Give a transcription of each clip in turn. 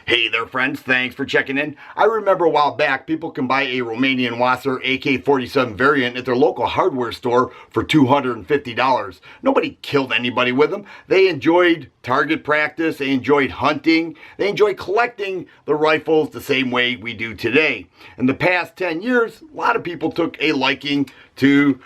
Hey there friends, thanks for checking in. I remember a while back people can buy a Romanian Wasser AK-47 variant at their local hardware store for $250. Nobody killed anybody with them. They enjoyed target practice, they enjoyed hunting, they enjoyed collecting the rifles the same way we do today. In the past 10 years, a lot of people took a liking to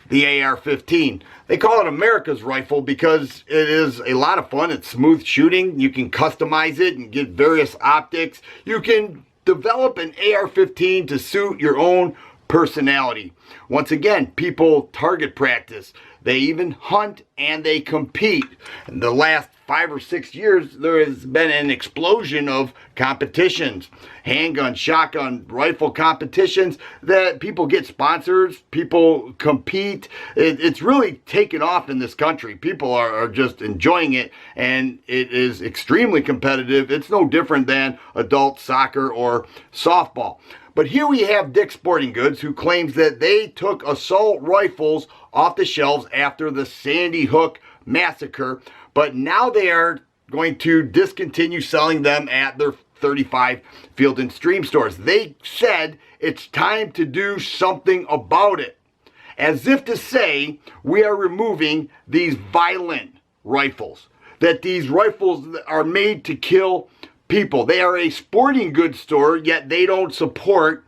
the AR-15. They call it America's rifle because it is a lot of fun. It's smooth shooting. You can customize it and get various optics. You can develop an AR-15 to suit your own personality. Once again, people target practice. They even hunt and they compete. In the last 5 or 6 years, there has been an explosion of competitions. Handgun, shotgun, rifle competitions that people get sponsors, people compete. It's really taken off in this country. People are just enjoying it, and it is extremely competitive. It's no different than adult soccer or softball. But here we have Dick's Sporting Goods, who claims that they took assault rifles off the shelves after the Sandy Hook massacre, but now they are going to discontinue selling them at their 35 Field and Stream stores. They said it's time to do something about it, as if to say we are removing these violent rifles, that these rifles are made to kill people. They are a sporting goods store, yet they don't support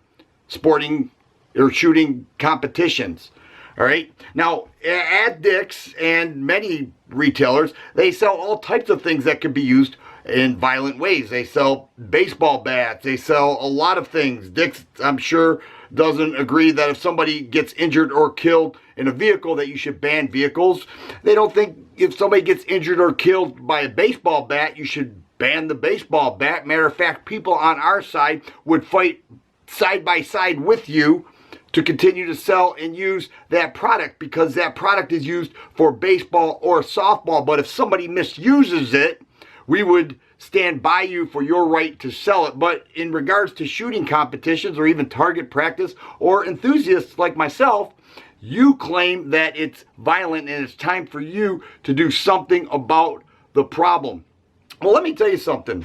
sporting or shooting competitions. All right. Now, at Dick's and many retailers, they sell all types of things that could be used in violent ways. They sell baseball bats. They sell a lot of things. Dick's, I'm sure, doesn't agree that if somebody gets injured or killed in a vehicle that you should ban vehicles. They don't think if somebody gets injured or killed by a baseball bat, you should ban the baseball bat. Matter of fact, people on our side would fight side by side with you to continue to sell and use that product, because that product is used for baseball or softball. But if somebody misuses it, we would stand by you for your right to sell it. But in regards to shooting competitions or even target practice or enthusiasts like myself, you claim that it's violent and it's time for you to do something about the problem. Well, let me tell you something.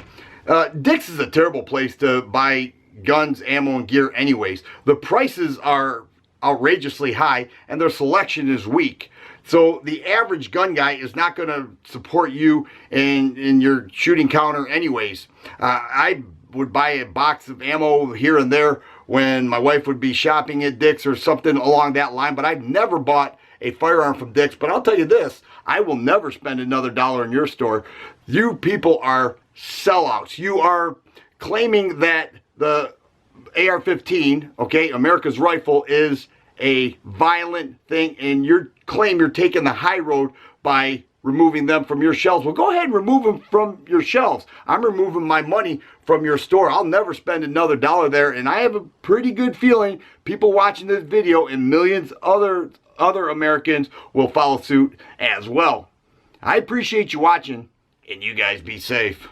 Dick's is a terrible place to buy guns, ammo, and gear anyways. The prices are outrageously high and their selection is weak. So the average gun guy is not going to support you in your shooting counter anyways. I would buy a box of ammo here and there when my wife would be shopping at Dick's or something along that line, but I've never bought a firearm from Dick's. But I'll tell you this, I will never spend another dollar in your store. You people are sellouts. You are claiming that the AR-15, okay, America's rifle, is a violent thing, and you claim you're taking the high road by removing them from your shelves. Well, go ahead and remove them from your shelves. I'm removing my money from your store. I'll never spend another dollar there, and I have a pretty good feeling people watching this video and millions other Americans will follow suit as well. I appreciate you watching, and you guys be safe.